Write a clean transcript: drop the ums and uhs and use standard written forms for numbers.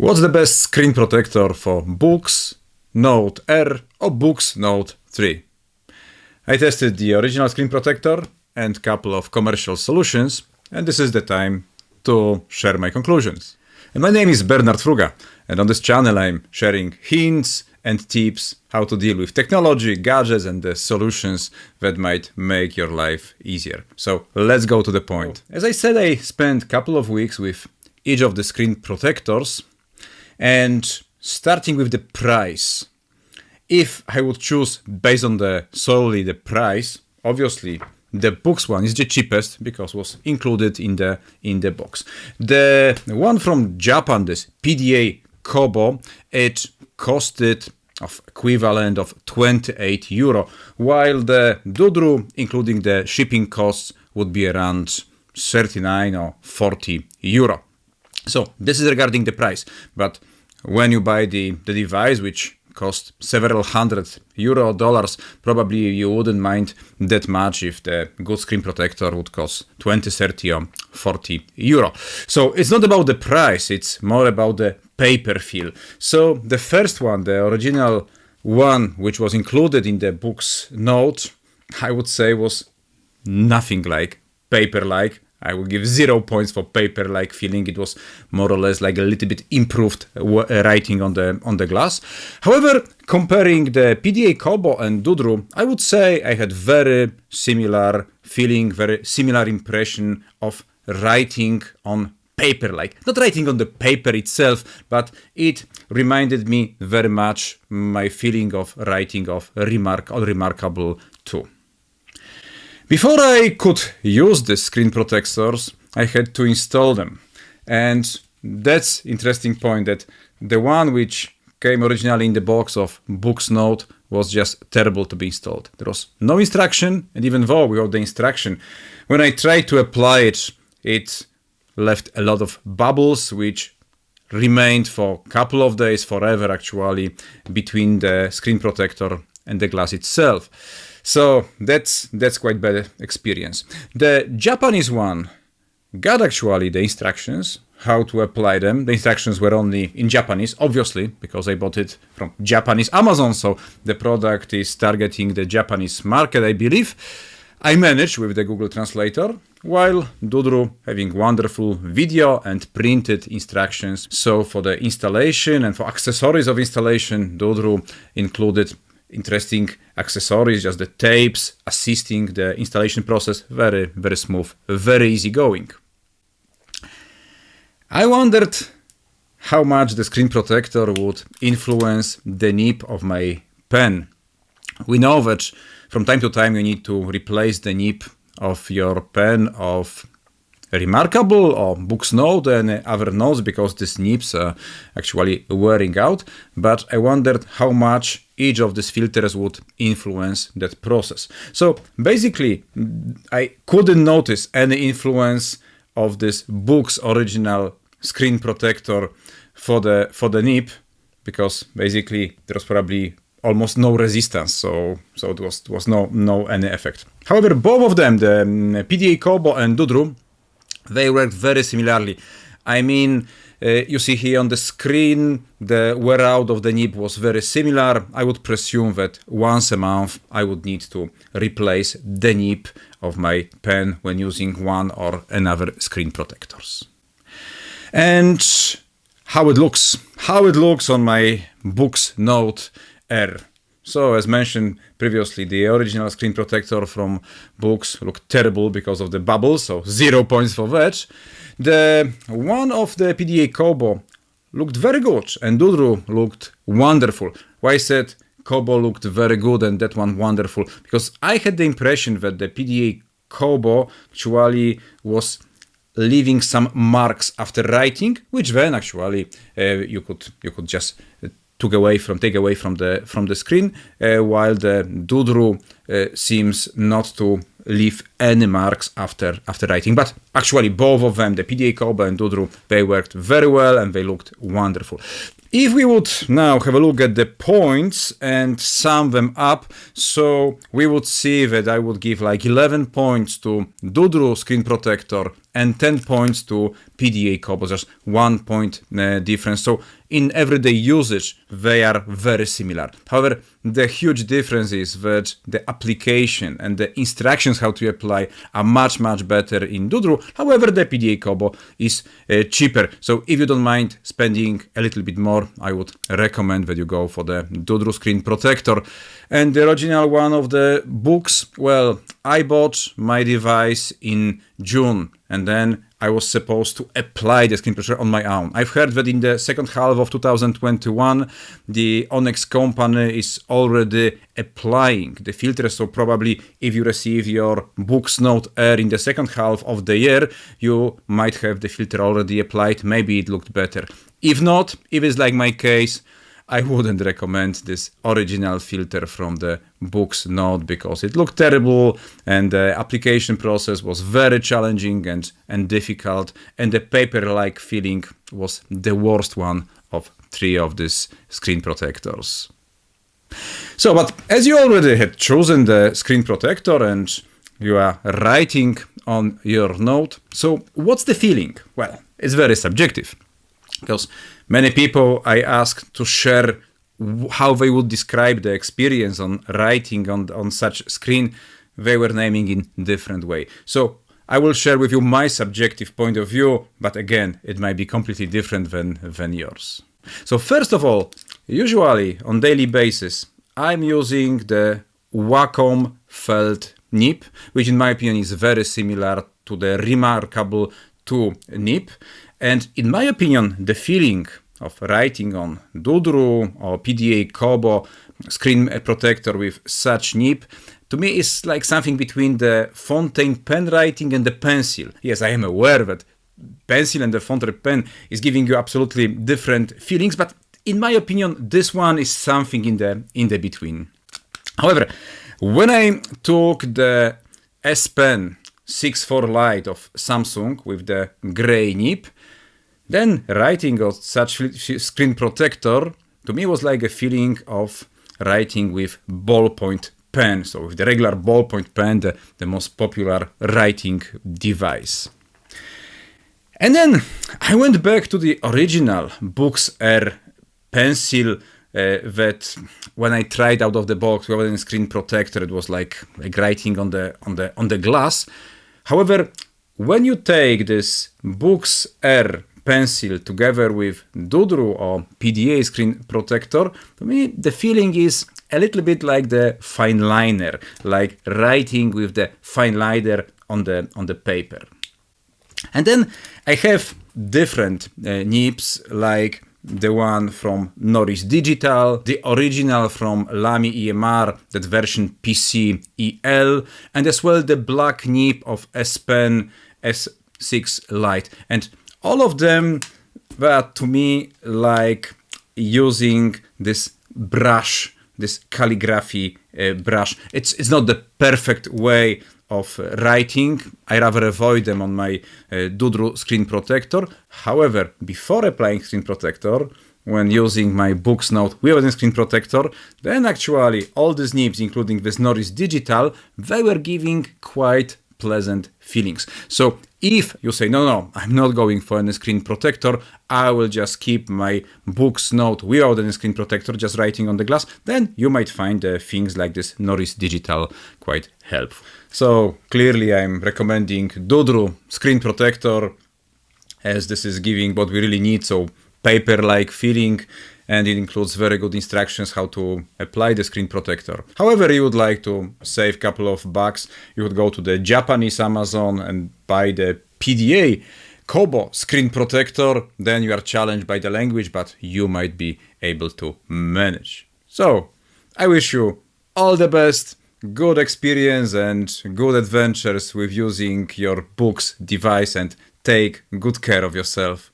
What's the best screen protector for Boox Note R or Boox Note 3? I tested the original screen protector and a couple of commercial solutions, and this is the time to share my conclusions. And my name is Bernard Fruga, and on this channel I'm sharing hints and tips how to deal with technology, gadgets, and the solutions that might make your life easier. So let's go to the point. As I said, I spent a couple of weeks with each of the screen protectors, and starting with the price. If I would choose based on solely the price, obviously the Boox one is the cheapest because it was included in the box. The one from Japan, this PDA Kobo, it costed of equivalent of 28 euro, while the Doodroo, including the shipping costs, would be around 39 or 40 euro. So this is regarding the price, but when you buy the device, which cost several hundred euro or dollars, probably you wouldn't mind that much if the good screen protector would cost 20, 30 or 40 euro. So it's not about the price, it's more about the paper feel. So the first one, the original one, which was included in the Boox Note, I would say was nothing like paper-like. I would give 0 points for paper-like feeling. It was more or less like a little bit improved writing on the glass. However, comparing the PDA Kobo and Doodroo, I would say I had very similar feeling, very similar impression of writing on paper-like. Not writing on the paper itself, but it reminded me very much my feeling of writing of Remarkable 2. Before I could use the screen protectors, I had to install them. And that's interesting point, that the one which came originally in the box of Boox Note was just terrible to be installed. There was no instruction, and even though without the instruction, when I tried to apply it, it left a lot of bubbles, which remained for a couple of days, forever actually, between the screen protector and the glass itself. So that's quite bad experience. The Japanese one got actually the instructions how to apply them. The instructions were only in Japanese, obviously, because I bought it from Japanese Amazon, so the product is targeting the Japanese market, I believe. I managed with the Google Translator, while Doodroo having wonderful video and printed instructions. So for the installation and for accessories of installation, Doodroo included interesting accessories, just the tapes assisting the installation process. Very, very smooth, very easy going. I wondered how much the screen protector would influence the nib of my pen. We know that from time to time you need to replace the nib of your pen of Remarkable or Boox Note and other notes because these nibs are actually wearing out, but I wondered how much each of these filters would influence that process. So basically, I couldn't notice any influence of this Boox original screen protector for the nib, because basically there was probably almost no resistance, so it was no any effect. However, both of them, the PDA Kobo and Doodroo, they worked very similarly. I mean, you see here on the screen, the wear out of the nib was very similar. I would presume that once a month I would need to replace the nib of my pen when using one or another screen protectors. And how it looks on my Boox Note R. So as mentioned previously, the original screen protector from Boox looked terrible because of the bubbles, so 0 points for that. The one of the PDA Kobo looked very good and Doodroo looked wonderful. Why I said Kobo looked very good and that one wonderful? Because I had the impression that the PDA Kobo actually was leaving some marks after writing, which then actually you could just take away from the screen, while the Doodroo seems not to leave any marks after writing. But actually both of them, the PDA Kobo and Doodroo, they worked very well and they looked wonderful. If we would now have a look at the points and sum them up, so we would see that I would give like 11 points to Doodroo Screen Protector and 10 points to PDA Kobo. There's 1 point difference. So in everyday usage, they are very similar. However, the huge difference is that the application and the instructions how to apply are much better in Doodroo. However, the PDA Kobo is cheaper. So if you don't mind spending a little bit more, I would recommend that you go for the Doodroo Screen Protector. And the original one of the books, well, I bought my device in June, and then I was supposed to apply the screen protector on my own. I've heard that in the second half of 2021, the Onyx company is already applying the filter. So probably if you receive your Boox Note Air in the second half of the year, you might have the filter already applied. Maybe it looked better. If not, if it's like my case, I wouldn't recommend this original filter from the Boox Note because it looked terrible and the application process was very challenging and difficult, and the paper-like feeling was the worst one of 3 of these screen protectors. So, but as you already had chosen the screen protector and you are writing on your note, so what's the feeling? Well, it's very subjective. Because many people I asked to share how they would describe the experience on writing on such screen, they were naming in different way. So I will share with you my subjective point of view, but again, it might be completely different than yours. So first of all, usually on daily basis, I'm using the Wacom Felt nib, which in my opinion is very similar to the Remarkable 2 nib. And in my opinion, the feeling of writing on Doodroo or PDA Kobo screen protector with such nib, to me is like something between the Fontaine pen writing and the pencil. Yes, I am aware that pencil and the Fontaine pen is giving you absolutely different feelings, but in my opinion, this one is something in the between. However, when I took the S Pen 6.4 Lite of Samsung with the gray nib, then writing on such screen protector to me was like a feeling of writing with ballpoint pen. So with the regular ballpoint pen, the most popular writing device. And then I went back to the original Boox Air pencil that when I tried out of the box without a screen protector, it was like writing on the glass. However, when you take this Boox Air pencil together with Doodroo or PDA screen protector, to me the feeling is a little bit like the fine liner, like writing with the fine liner on the paper. And then I have different nibs, like the one from Norris Digital, the original from Lamy EMR, that version PC EL, and as well the black nib of S Pen S6 Lite. And all of them were to me like using this brush, this calligraphy brush. It's not the perfect way of writing. I rather avoid them on my Doodroo screen protector. However, before applying screen protector, when using my Boox Note without a screen protector, then actually all these nibs, including this Norris Digital, they were giving quite pleasant feelings. So if you say, no, I'm not going for any screen protector, I will just keep my Boox Note without any screen protector, just writing on the glass, then you might find things like this Norris Digital quite helpful. So clearly I'm recommending Doodroo screen protector, as this is giving what we really need, so paper-like feeling, and it includes very good instructions how to apply the screen protector. However, you would like to save a couple of bucks, you would go to the Japanese Amazon and buy the PDA Kobo screen protector, then you are challenged by the language, but you might be able to manage. So, I wish you all the best, good experience and good adventures with using your Boox device, and take good care of yourself.